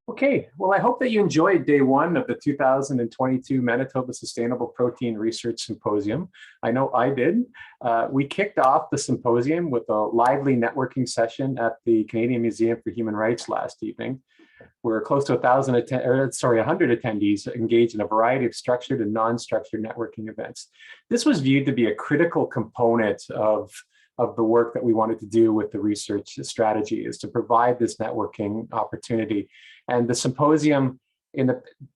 Okay, well, I hope that you enjoyed day one of the 2022 Manitoba Sustainable Protein Research Symposium. I know I did. We kicked off the symposium with a lively networking session at the Canadian Museum for Human Rights last evening, where close to 100 attendees engaged in a variety of structured and non-structured networking events. This was viewed to be a critical component of the work that we wanted to do with the research strategy, is to provide this networking opportunity. And the symposium,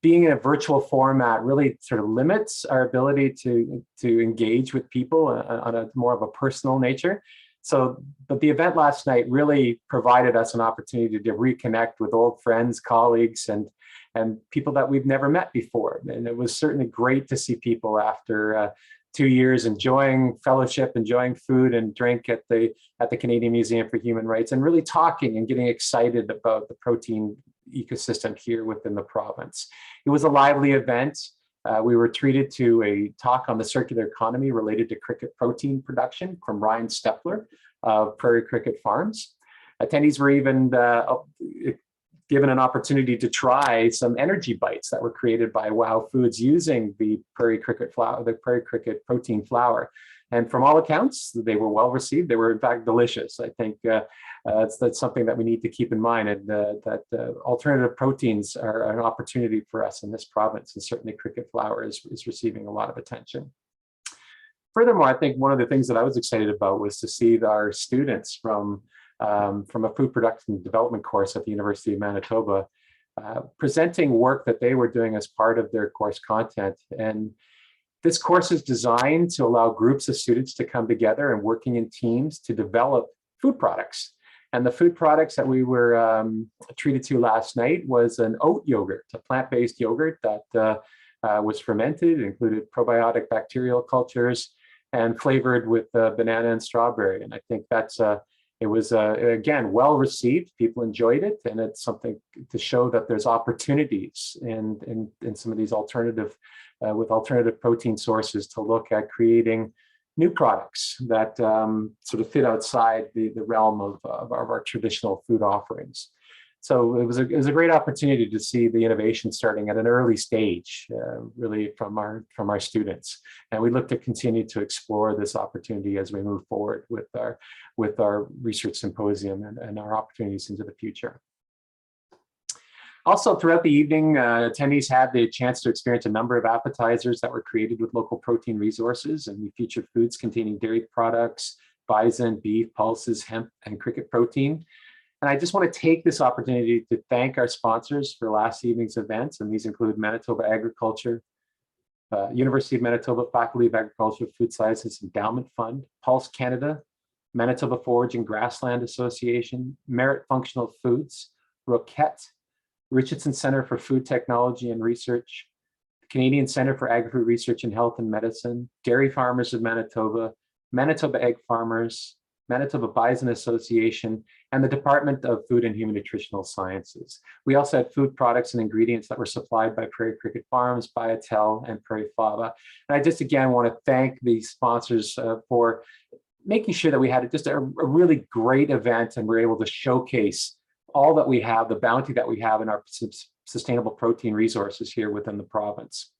being in a virtual format, really sort of limits our ability to engage with people on a more of a personal nature. But the event last night really provided us an opportunity to reconnect with old friends, colleagues, and people that we've never met before. And it was certainly great to see people after 2 years enjoying fellowship, enjoying food and drink at the Canadian Museum for Human Rights, and really talking and getting excited about the protein ecosystem here within the province. It was a lively event. We were treated to a talk on the circular economy related to cricket protein production from Ryan Stepler of Prairie Cricket Farms. Attendees were even given an opportunity to try some energy bites that were created by Wow Foods using the Prairie Cricket protein flour. And from all accounts, they were well received. They were in fact delicious. I think that's something that we need to keep in mind, and that alternative proteins are an opportunity for us in this province, and certainly cricket flour is receiving a lot of attention. Furthermore, I think one of the things that I was excited about was to see our students from a food production and development course at the University of Manitoba presenting work that they were doing as part of their course content. And this course is designed to allow groups of students to come together and working in teams to develop food products. And the food products that we were treated to last night was an oat yogurt, a plant-based yogurt that was fermented, included probiotic bacterial cultures, and flavored with banana and strawberry. And I think it was, again, well received. People enjoyed it, and it's something to show that there's opportunities in some of these alternative protein sources to look at creating new products that sort of fit outside the realm of our traditional food offerings. So it was a great opportunity to see the innovation starting at an early stage, really from our students. And we look to continue to explore this opportunity as we move forward with our research symposium and our opportunities into the future. Also, throughout the evening, attendees had the chance to experience a number of appetizers that were created with local protein resources, and we featured foods containing dairy products, bison, beef, pulses, hemp, and cricket protein. And I just want to take this opportunity to thank our sponsors for last evening's events, and these include Manitoba Agriculture, University of Manitoba Faculty of Agriculture Food Sciences Endowment Fund, Pulse Canada, Manitoba Forage and Grassland Association, Merit Functional Foods, Roquette, Richardson Center for Food Technology and Research, Canadian Center for Agri-Food Research in Health and Medicine, Dairy Farmers of Manitoba, Manitoba Egg Farmers, Manitoba Bison Association, and the Department of Food and Human Nutritional Sciences. We also had food products and ingredients that were supplied by Prairie Cricket Farms, Biotel, and Prairie Fava. And I just again want to thank these sponsors for making sure that we had just a really great event, and we're able to showcase all that we have, the bounty that we have in our sustainable protein resources here within the province.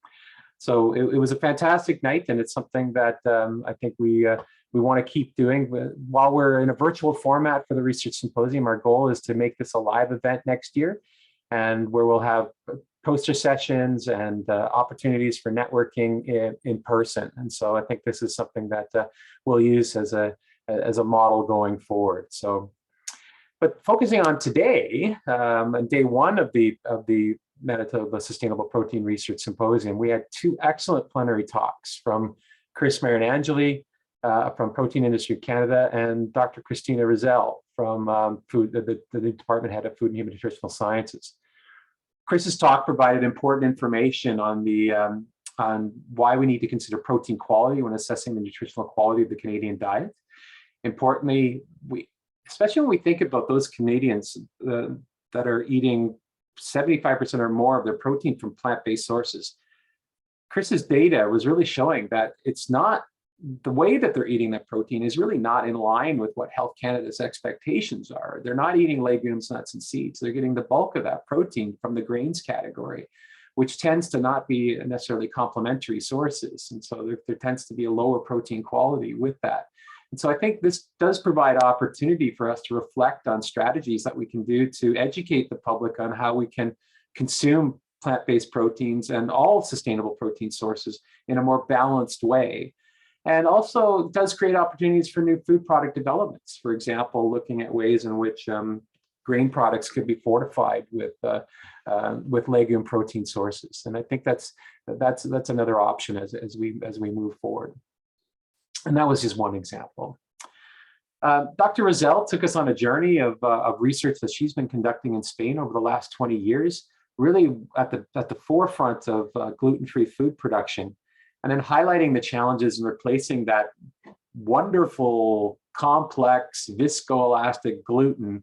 So it was a fantastic night, and it's something that I think we want to keep doing. While we're in a virtual format for the Research Symposium, our goal is to make this a live event next year, and where we'll have poster sessions and opportunities for networking in person. And so I think this is something that we'll use as a model going forward. But focusing on today, on day one of the Manitoba Sustainable Protein Research Symposium, we had two excellent plenary talks from Chris Marinangeli from Protein Industry Canada and Dr. Christina Rizal from the Department Head of Food and Human Nutritional Sciences. Chris's talk provided important information on why we need to consider protein quality when assessing the nutritional quality of the Canadian diet. Importantly, especially when we think about those Canadians that are eating 75% or more of their protein from plant-based sources, Chris's data was really showing that it's not the way that they're eating that protein is really not in line with what Health Canada's expectations are. They're not eating legumes, nuts, and seeds. They're getting the bulk of that protein from the grains category, which tends to not be necessarily complementary sources. And so there tends to be a lower protein quality with that. And so I think this does provide opportunity for us to reflect on strategies that we can do to educate the public on how we can consume plant-based proteins and all sustainable protein sources in a more balanced way. And also does create opportunities for new food product developments. For example, looking at ways in which grain products could be fortified with legume protein sources. And I think that's another option as we move forward. And that was just one example. Dr. Rosell took us on a journey of research that she's been conducting in Spain over the last 20 years, really at the forefront of gluten-free food production, and then highlighting the challenges in replacing that wonderful, complex, viscoelastic gluten,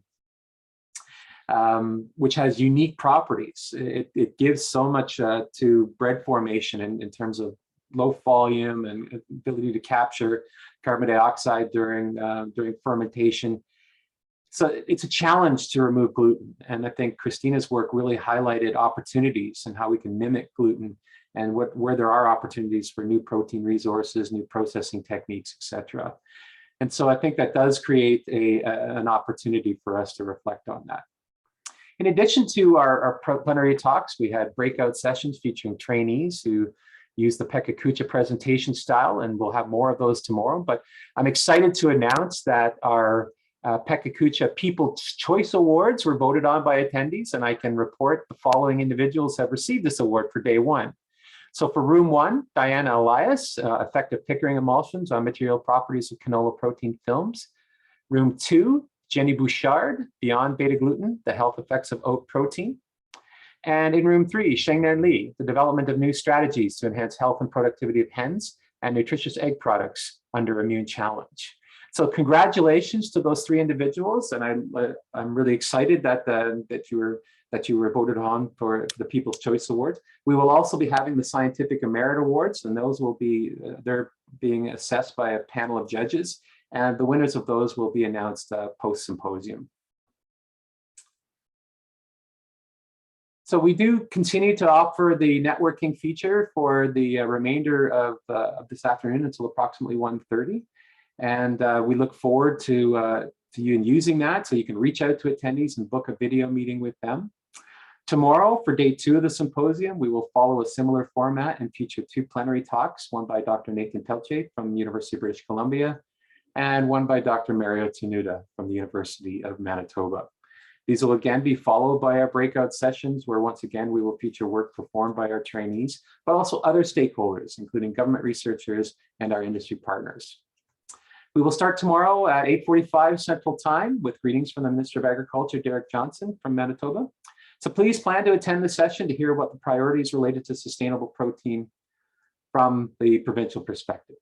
which has unique properties. It gives so much to bread formation in terms of low volume and ability to capture carbon dioxide during fermentation. So it's a challenge to remove gluten. And I think Christina's work really highlighted opportunities and how we can mimic gluten and where there are opportunities for new protein resources, new processing techniques, et cetera. And so I think that does create an opportunity for us to reflect on that. In addition to our plenary talks, we had breakout sessions featuring trainees who use the Pekakucha presentation style, and we'll have more of those tomorrow. But I'm excited to announce that our Pekakucha People's Choice Awards were voted on by attendees, and I can report the following individuals have received this award for day one. So for room 1, Diana Elias, effective Pickering emulsions on material properties of canola protein films. Room 2, Jenny Bouchard, Beyond Beta Gluten, the health effects of oat protein. And in room 3, Shengnan Li, the development of new strategies to enhance health and productivity of hens and nutritious egg products under immune challenge. So congratulations to those 3 individuals, and I'm really excited that you were voted on for the People's Choice Awards. We will also be having the Scientific Merit Awards, and those will be they're being assessed by a panel of judges, and the winners of those will be announced post-symposium. So we do continue to offer the networking feature for the remainder of this afternoon until approximately 1:30. And we look forward to you using that, so you can reach out to attendees and book a video meeting with them. Tomorrow, for day 2 of the symposium, we will follow a similar format and feature 2 plenary talks, one by Dr. Nathan Peltier from the University of British Columbia, and one by Dr. Mario Tenuta from the University of Manitoba. These will again be followed by our breakout sessions, where once again we will feature work performed by our trainees, but also other stakeholders, including government researchers and our industry partners. We will start tomorrow at 8:45 Central Time with greetings from the Minister of Agriculture, Derek Johnson from Manitoba. So please plan to attend the session to hear about the priorities related to sustainable protein from the provincial perspective.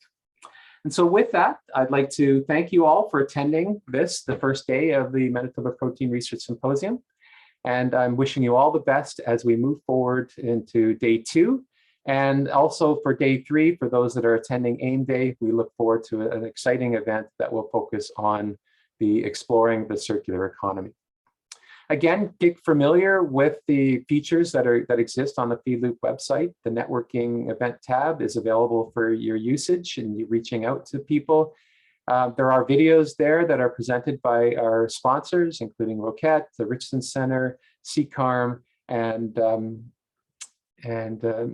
And so with that, I'd like to thank you all for attending this, the first day of the Manitoba Protein Research Symposium. And I'm wishing you all the best as we move forward into day 2. And also for day 3, for those that are attending AIM Day, we look forward to an exciting event that will focus on exploring the circular economy. Again, get familiar with the features that exist on the FeedLoop website. The networking event tab is available for your usage and you reaching out to people. There are videos there that are presented by our sponsors, including Roquette, the Richardson Center, CCARM, and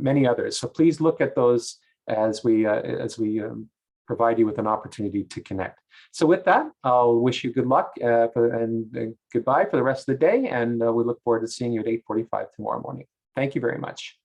many others. So please look at those as we provide you with an opportunity to connect. So with that, I'll wish you good luck and goodbye for the rest of the day. And we look forward to seeing you at 8:45 tomorrow morning. Thank you very much.